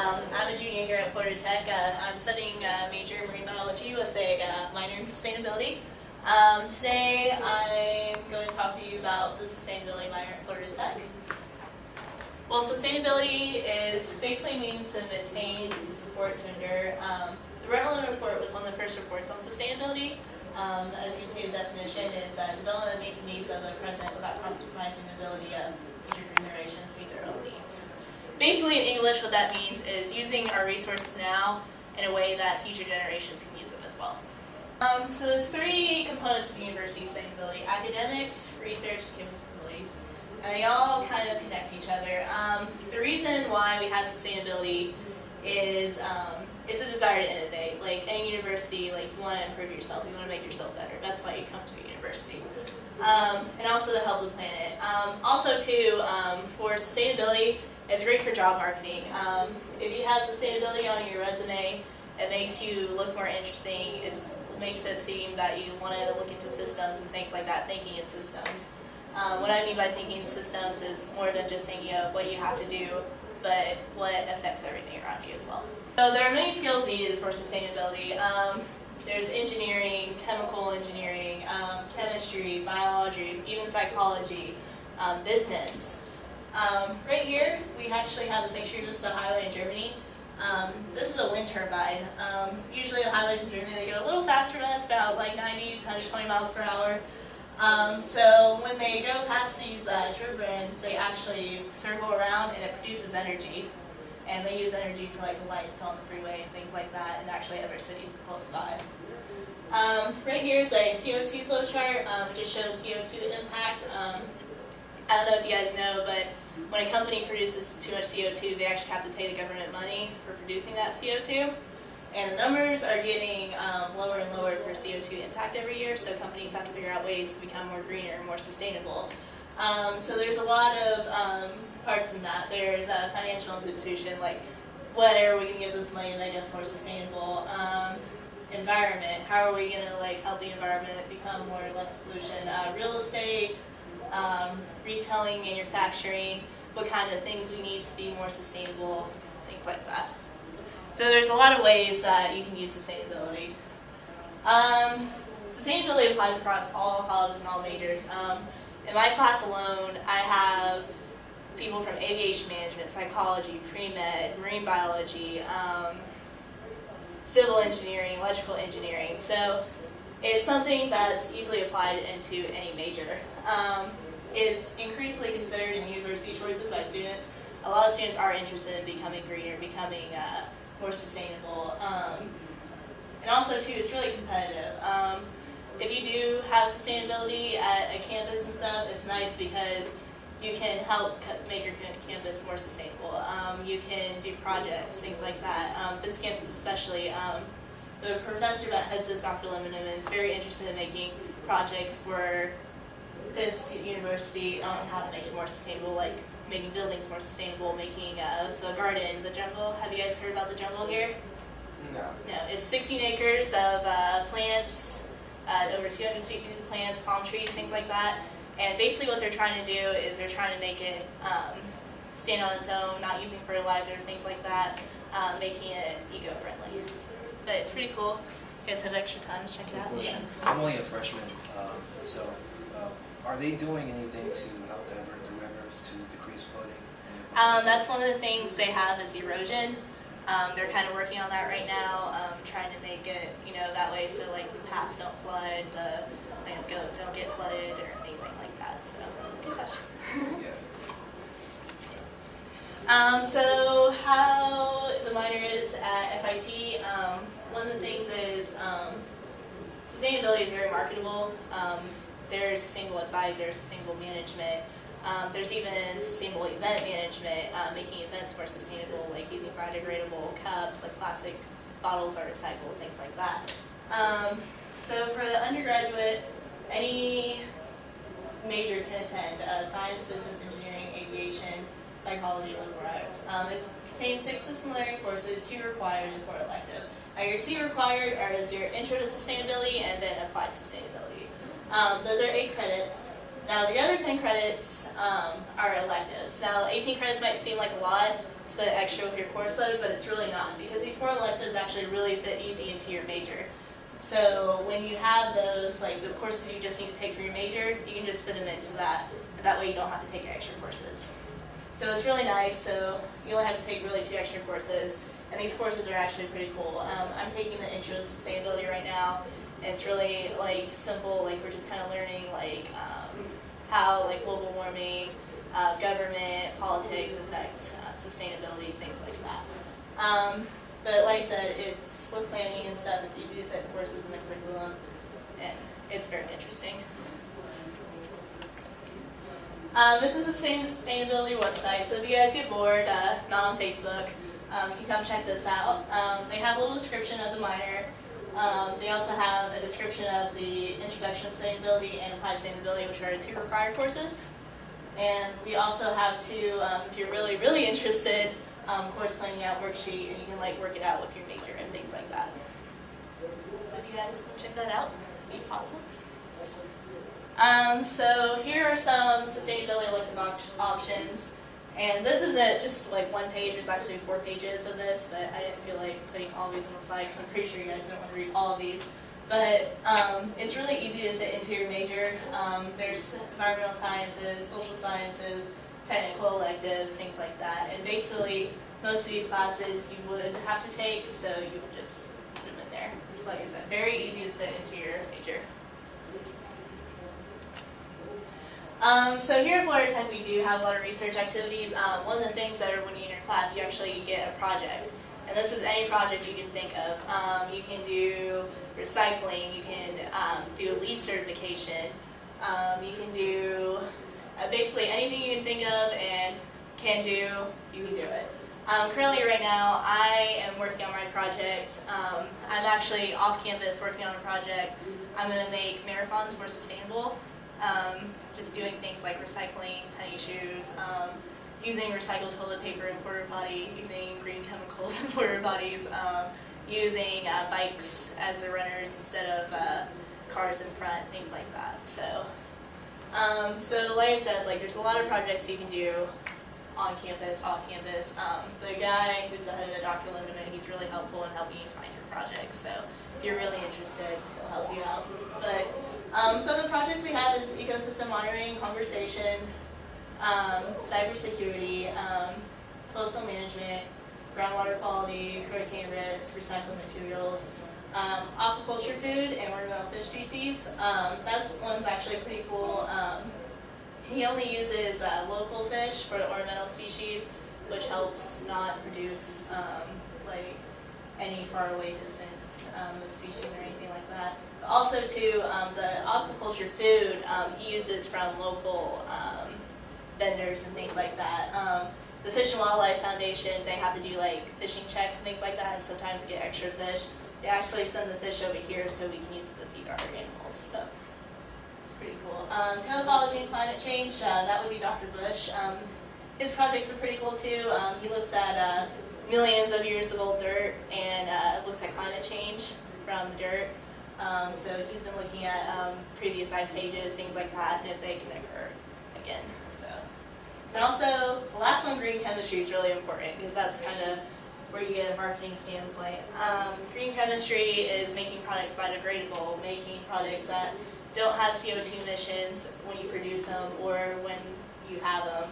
I'm a junior here at Florida Tech. I'm studying major in marine biology with a minor in sustainability. Today I'm going to talk to you about the sustainability minor at Florida Tech. Well, sustainability basically means to maintain, to support, to endure. The Brundtland Report was one of the first reports on sustainability. As you can see, the definition is development that meets the needs of the present without compromising the ability of future generations to meet their own needs. Basically, in English, what that means is using our resources now in a way that future generations can use them as well. So there's three components of the university sustainability: academics, research, and capabilities. And they all kind of connect to each other. The reason why we have sustainability is it's a desire to innovate. Like any university, like you want to improve yourself, you want to make yourself better. That's why you come to a university. And also to help the planet. Also too, for sustainability, it's great for job marketing. If you have sustainability on your resume, it makes you look more interesting. It makes it seem that you want to look into systems and things like that, thinking in systems. What I mean by thinking in systems is more than just thinking of what you have to do, but what affects everything around you as well. So there are many skills needed for sustainability. There's engineering, chemical engineering, chemistry, biology, even psychology, business. Right here, we actually have a picture of just a highway in Germany. This is a wind turbine. Usually the highways in Germany, they go a little faster than us, about like 90 to 120 miles per hour. So when they go past these turbines, they actually circle around and it produces energy. And they use energy for like the lights on the freeway and things like that, and actually other cities close by. Right here is a CO2 flow chart. It just shows CO2 impact. I don't know if you guys know, but when a company produces too much CO2, they actually have to pay the government money for producing that CO2. And the numbers are getting lower and lower for CO2 impact every year, so companies have to figure out ways to become more greener and more sustainable. So there's a lot of parts in that. There's a financial institution, like what are we going to give this money to make us more sustainable? Environment, how are we going to help the environment become more or less pollution? Real estate, retailing, manufacturing, what kind of things we need to be more sustainable, things like that. So there's a lot of ways that you can use sustainability. Sustainability applies across all colleges and all majors. In my class alone, I have people from aviation management, psychology, pre-med, marine biology, civil engineering, electrical engineering. So it's something that's easily applied into any major. It's increasingly considered in university choices by students. A lot of students are interested in becoming greener, becoming more sustainable. And also too, it's really competitive. If you do have sustainability at a campus and stuff, it's nice because you can help make your campus more sustainable. You can do projects, things like that. This campus especially, the professor that heads this, Dr. Lemonham, is very interested in making projects for this university on how to make it more sustainable, like making buildings more sustainable, making the garden, the jungle. Have you guys heard about the jungle here? No. No, it's 16 acres of plants, over 200 species of plants, palm trees, things like that. And basically what they're trying to do is they're trying to make it stand on its own, not using fertilizer, things like that, making it eco-friendly. But it's pretty cool. If you guys have extra time, just check it out. Yeah. I'm only a freshman, so are they doing anything to help divert the rivers to decrease flooding? That's one of the things they have is erosion. They're kind of working on that right now, trying to make it, that way so like the paths don't flood, the plants don't get flooded or anything like that. So, good question. Yeah. So how the minor is at FIT, one of the things is sustainability is very marketable. There's sustainable advisors, sustainable management. There's even sustainable event management, making events more sustainable, like using biodegradable cups, like plastic bottles are recycled, things like that. So for the undergraduate, any major can attend: science, business, engineering, aviation, psychology, liberal arts. It contains 6 distance learning courses, 2 required and 4 elective. Now your 2 required is your intro to sustainability and then applied sustainability. Those are 8 credits. Now the other 10 credits are electives. Now 18 credits might seem like a lot, to put extra with your course load, but it's really not, because these 4 electives actually really fit easy into your major. So when you have those, like the courses you just need to take for your major, you can just fit them into that, and that way you don't have to take extra courses. So it's really nice, so you only have to take really 2 extra courses, and these courses are actually pretty cool. I'm taking the Intro to Sustainability right now, and it's really like simple, like we're just kind of learning like how like global warming, government, politics affect sustainability, things like that. But like I said, it's with planning and stuff, it's easy to fit courses in the curriculum, and it's very interesting. This is the sustainability website, so if you guys get bored, not on Facebook, you can come check this out. They have a little description of the minor. They also have a description of the Introduction to Sustainability and Applied Sustainability, which are 2 required courses. And we also have 2, if you're really, really interested, course planning out worksheet, and you can like work it out with your major and things like that. So if you guys go check that out, it'd be awesome. So here are some sustainability elective options. And this isn't just like 1 page, there's actually 4 pages of this, but I didn't feel like putting all these on the slide because I'm pretty sure you guys don't want to read all of these. But it's really easy to fit into your major. There's environmental sciences, social sciences, technical electives, things like that. And basically, most of these classes you would have to take, so you would just put them in there. Just like I said, very easy to fit into your major. So here at Florida Tech, we do have a lot of research activities. One of the things that are when you're in your class, you actually get a project. And this is any project you can think of. You can do recycling, you can do a LEED certification, you can do basically anything you can think of and can do, you can do it. Currently right now, I am working on my project. I'm actually off campus working on a project. I'm going to make marathons more sustainable. Just doing things like recycling tennis shoes, using recycled toilet paper in porta potties, using green chemicals in porta potties, using bikes as the runners instead of cars in front, things like that. So, so like I said, like there's a lot of projects you can do on campus, off campus. The guy who's the head of it, Dr. Lindemann, he's really helpful in helping you find your projects. So if you're really interested, he'll help you out. But some of the projects we have is ecosystem monitoring, conversation, cybersecurity, coastal management, groundwater quality, hurricane risk, recycled materials, aquaculture food, and ornamental fish species. That's one's actually pretty cool. He only uses local fish for the ornamental species, which helps not produce like any faraway distance of species or anything like that. But also too, the aquaculture food he uses from local vendors and things like that. The Fish and Wildlife Foundation, they have to do like fishing checks and things like that, and sometimes get extra fish. They actually send the fish over here so we can use it to feed our animals. So it's pretty cool. Ecology and climate change, that would be Dr. Bush. His projects are pretty cool too. He looks at millions of years of old dirt and looks at climate change from the dirt. So he's been looking at previous ice ages, things like that, and if they can occur again. So. And also, the last one, green chemistry, is really important because that's kind of where you get a marketing standpoint. Green chemistry is making products biodegradable, making products that don't have CO2 emissions when you produce them or when you have them,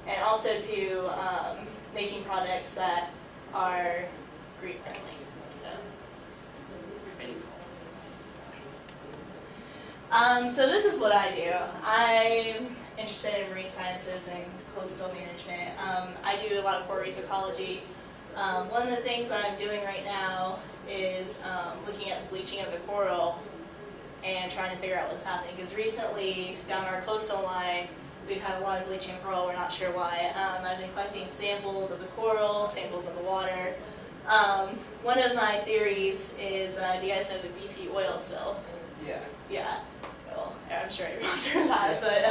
and also to making products that are green friendly. So, pretty cool. So this is what I do. I'm interested in marine sciences and coastal management. I do a lot of coral reef ecology. One of the things I'm doing right now is looking at the bleaching of the coral and trying to figure out what's happening. Because recently, down our coastal line, we've had a lot of bleaching coral. We're not sure why. I've been collecting samples of the coral, samples of the water. One of my theories is, do you guys know the BP oil spill? Yeah. Yeah. Well, I'm sure everyone's heard about it, but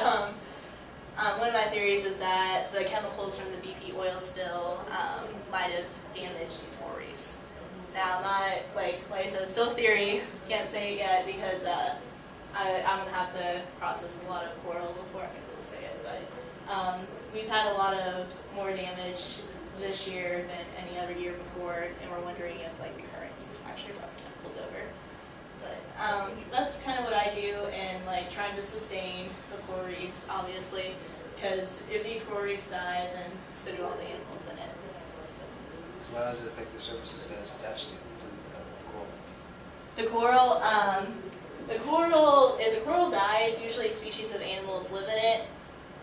one of my theories is that the chemicals from the BP oil spill might have damaged these coral reefs. Now, not like I said, it's still theory. Can't say it yet because I'm gonna have to process a lot of coral before I'm able to say it. But we've had a lot of more damage this year than any other year before, and we're wondering if like the currents actually brought the chemicals over. But that's kind of what I do, and like trying to sustain the coral reefs, obviously, because if these coral reefs die, then so do all the animals in it. So how does it affect the surfaces that it's attached to, the coral? The coral, if the coral dies, usually species of animals live in it,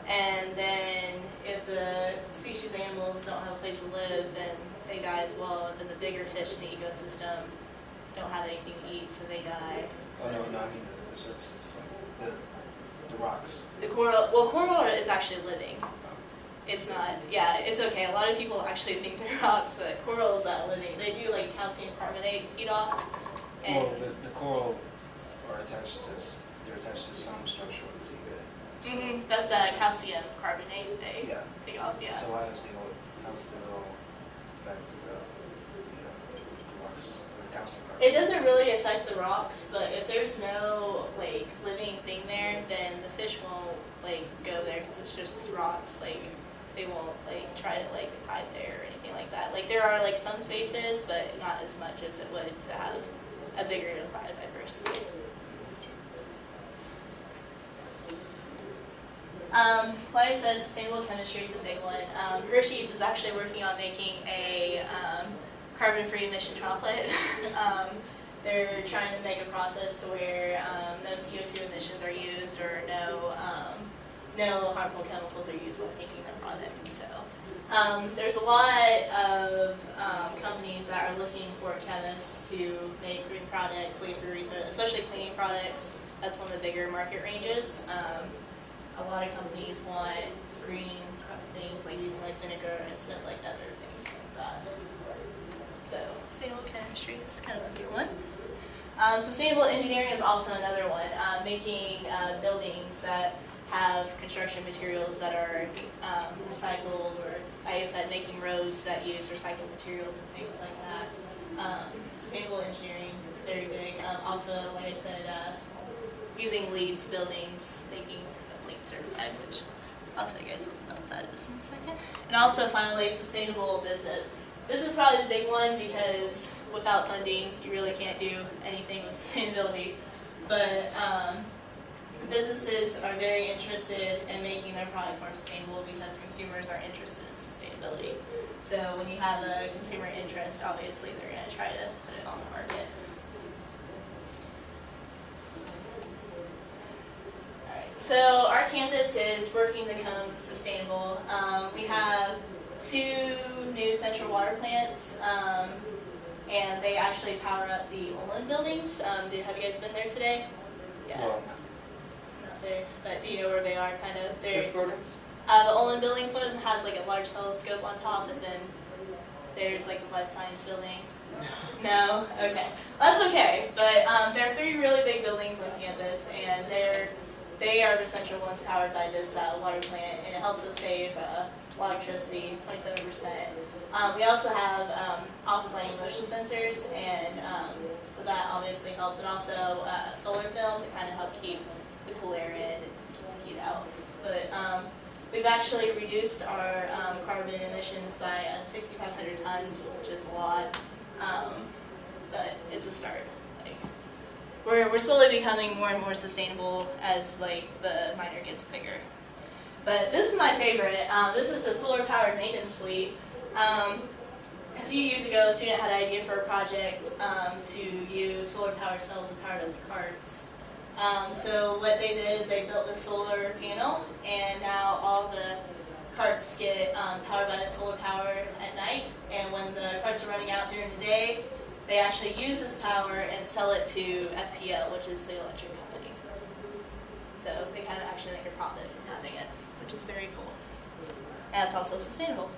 and then if the species of animals don't have a place to live, then they die as well, and then the bigger fish in the ecosystem don't have anything to eat, so they die. Oh no, I mean the surfaces, like the rocks. The coral, well, coral is actually living. It's not, yeah, it's okay. A lot of people actually think they're rocks, but coral is living. They do like calcium carbonate feed off. And Well, the coral are attached to, they're attached to some structure on the seabed. So, that's calcium carbonate they yeah. feed off, yeah. So how does it all affect the rocks, or the calcium carbonate? It doesn't really affect the rocks, but if there's no like living thing there, then the fish won't like go there because it's just rocks. Like they won't like try to like hide there or anything like that. Like there are like some spaces, but not as much as it would to have a bigger biodiversity. Like I said, sustainable chemistry is a big one. Hershey's is actually working on making a carbon-free emission chocolate. They're trying to make a process to where no CO2 emissions are used, or no harmful chemicals are used when making their product. So there's a lot of companies that are looking for chemists to make green products, leaf breweries, especially cleaning products. That's one of the bigger market ranges. A lot of companies want green things, like using like vinegar instead of like other things like that. So sustainable chemistry is kind of a big one. Sustainable engineering is also another one. Making buildings that have construction materials that are recycled, or like I said, making roads that use recycled materials and things like that. Sustainable engineering is very big. Also, like I said, using LEEDs buildings, making LEED certified, which I'll tell you guys what that is in a second. And also, finally, sustainable business. This is probably the big one because without funding, you really can't do anything with sustainability. But businesses are very interested in making their products more sustainable because consumers are interested in sustainability. So when you have a consumer interest, obviously they're going to try to put it on the market. So our campus is working to become sustainable. We have 2 new central water plants, and they actually power up the Olin buildings. Have you guys been there today? Yeah. Well, Not there, but do you know where they are? Kind of. which buildings? The Olin buildings. One of them has like a large telescope on top, and then there's like the life science building. No? Okay. That's okay. But there are 3 really big buildings on campus, and they are the central ones powered by this water plant, and it helps us save electricity, 27%. We also have office lighting motion sensors, and so that obviously helps, and also solar film to kind of help keep the cool air in and keep the heat out. But we've actually reduced our carbon emissions by 6,500 tons, which is a lot, but it's a start. We're slowly becoming more and more sustainable as like the miner gets bigger. But this is my favorite. This is the solar-powered maintenance fleet. A few years ago, a student had an idea for a project to use solar-powered cells to power up the carts. So what they did is they built the solar panel, and now all the carts get powered by the solar power at night. And when the carts are running out during the day, they actually use this power and sell it to FPL, which is the electric company. So they kind of actually make a profit from having it, which is very cool. And it's also sustainable.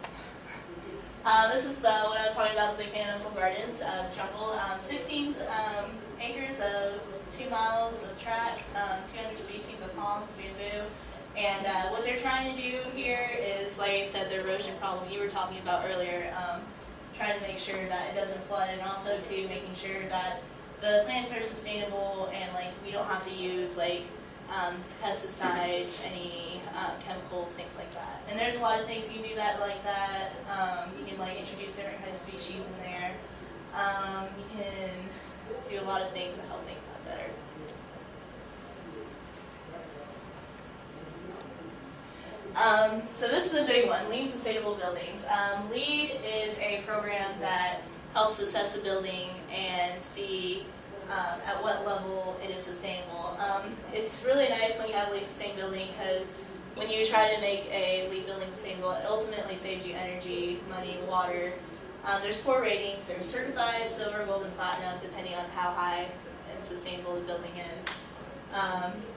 This is what I was talking about, the botanical gardens of Jungle. 16 acres of 2 miles of track, 200 species of palms, bamboo. And what they're trying to do here is, like I said, the erosion problem you were talking about earlier. Trying to make sure that it doesn't flood, and also to making sure that the plants are sustainable, and like we don't have to use like pesticides, any chemicals, things like that. And there's a lot of things you can do that like that. You can like introduce different kind of species in there. You can do a lot of things to help make that better. So this is a big one, LEED Sustainable Buildings. LEED is a program that helps assess the building and see at what level it is sustainable. It's really nice when you have a LEED sustained building because when you try to make a LEED building sustainable, it ultimately saves you energy, money, water. There's 4 ratings. There's certified, silver, gold, and platinum, depending on how high and sustainable the building is.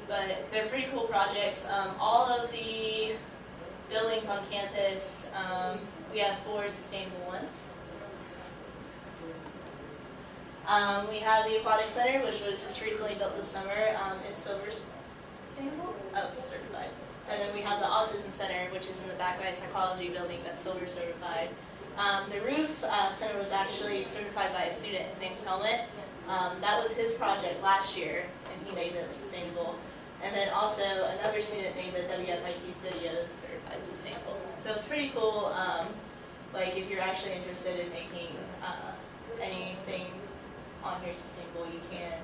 But they're pretty cool projects. All of the buildings on campus, we have 4 sustainable ones. We have the Aquatic Center, which was just recently built this summer. It's silver sustainable? Oh, it's certified. And then we have the Autism Center, which is in the Backlight Psychology building, that's silver certified. The roof center was actually certified by a student. His name's Helmet. That was his project last year, and he made it sustainable. And then also another student made the WFIT Studios certified sustainable. So it's pretty cool. Like if you're actually interested in making anything on here sustainable, you can.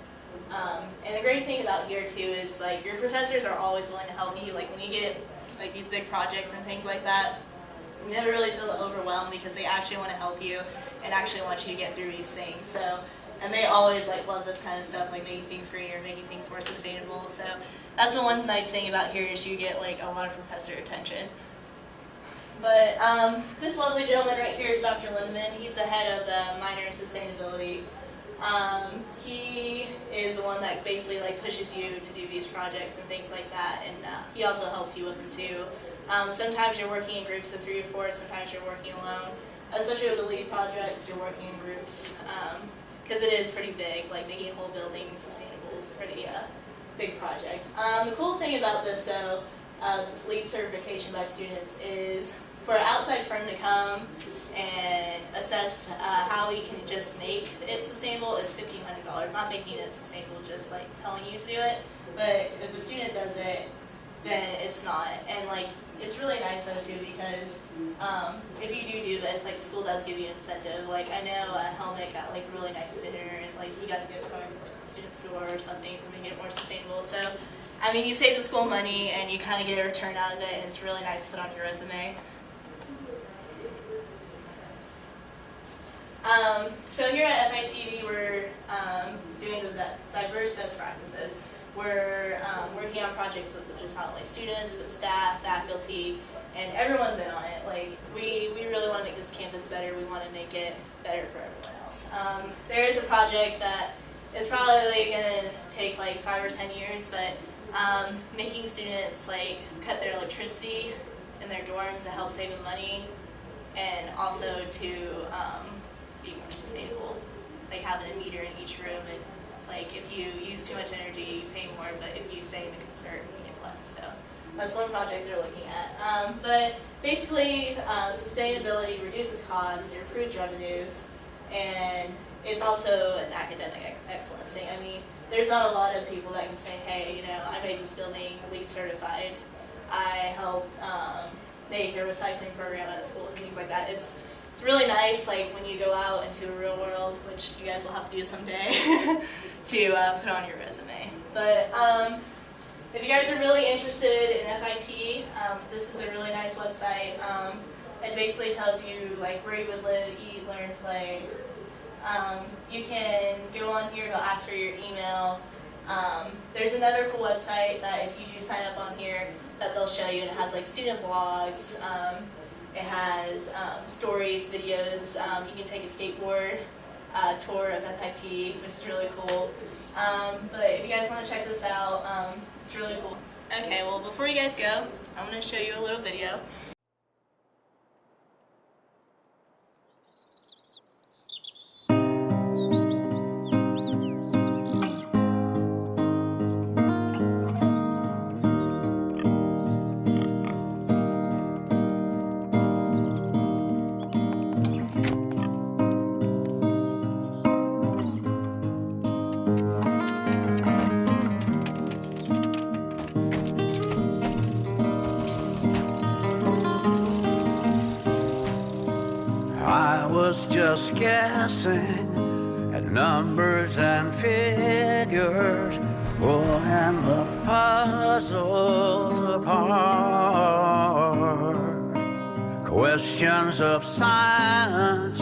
And the great thing about here too is like your professors are always willing to help you. Like when you get like these big projects and things like that, you never really feel overwhelmed because they actually want to help you and actually want you to get through these things. So, and they always like love this kind of stuff, like making things greener, making things more sustainable. So that's the one nice thing about here is you get like a lot of professor attention. But this lovely gentleman right here is Dr. Lindemann. He's the head of the minor in sustainability. He is the one that basically like pushes you to do these projects and things like that, and he also helps you with them too. Sometimes you're working in groups of 3 or 4, sometimes you're working alone. Especially with the LEED projects, you're working in groups because it is pretty big. Like making a whole building sustainable is a pretty big project. The cool thing about this though, this LEED certification by students is for an outside firm to come and assess how we can just make it sustainable is $1,500. Not making it sustainable, just like telling you to do it. But if a student does it, then it's not. And like it's really nice though too because if you do this, like the school does give you incentive. Like I know Helmet got like a really nice dinner and like he got a gift card to like the student store or something for making it more sustainable. So I mean you save the school money and you kind of get a return out of it, and it's really nice to put on your resume. So here at FITV, we're doing the diverse best practices. We're working on projects such as not only students, but staff, faculty, and everyone's in on it. Like we really want to make this campus better. We want to make it better for everyone else. There is a project that is probably going to take like 5 or 10 years, but making students like cut their electricity in their dorms to help save them money, and also to be more sustainable. Like having a meter in each room, and like if you use too much energy, you pay more, but if you save and conserve, you get less. So that's one project they're looking at. But basically, sustainability reduces costs, it improves revenues, and it's also an academic excellence thing. I mean, there's not a lot of people that can say, hey, you know, I made this building LEED certified. I helped make a recycling program at a school and things like that. It's really nice, like when you go out into the real world, which you guys will have to do someday, to put on your resume. But if you guys are really interested in FIT, this is a really nice website. It basically tells you like where you would live, eat, learn, play. You can go on here, it'll ask for your email. There's another cool website that if you do sign up on here, that they'll show you, and it has like student blogs. It has stories, videos. You can take a skateboard tour of FIT, which is really cool. But if you guys want to check this out, it's really cool. Okay, well before you guys go, I'm going to show you a little video. was just guessing at numbers and figures, pulling the puzzles apart. Questions of science,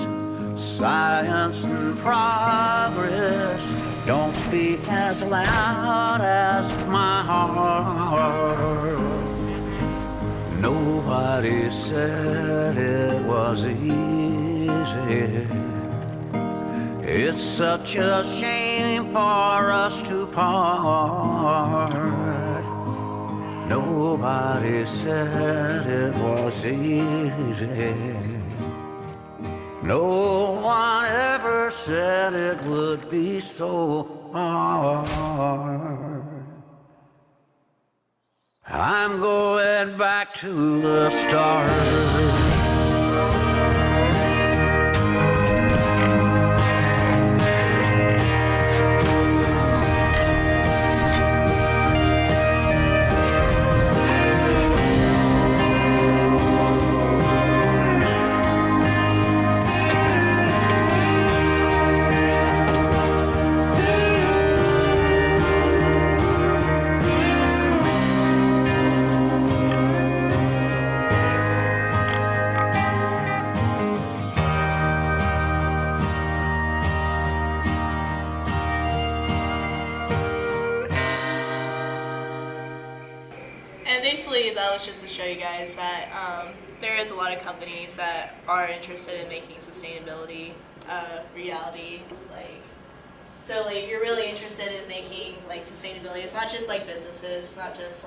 science and progress don't speak as loud as my heart. Nobody said it was easy. It's such a shame for us to part. Nobody said it was easy. No one ever said it would be so hard. I'm going back to the start. And basically that was just to show you guys that there is a lot of companies that are interested in making sustainability a reality. So if you're really interested in making sustainability, it's not just businesses, it's not just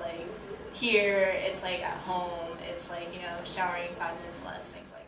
here, it's at home, it's showering 5 minutes less, things like that.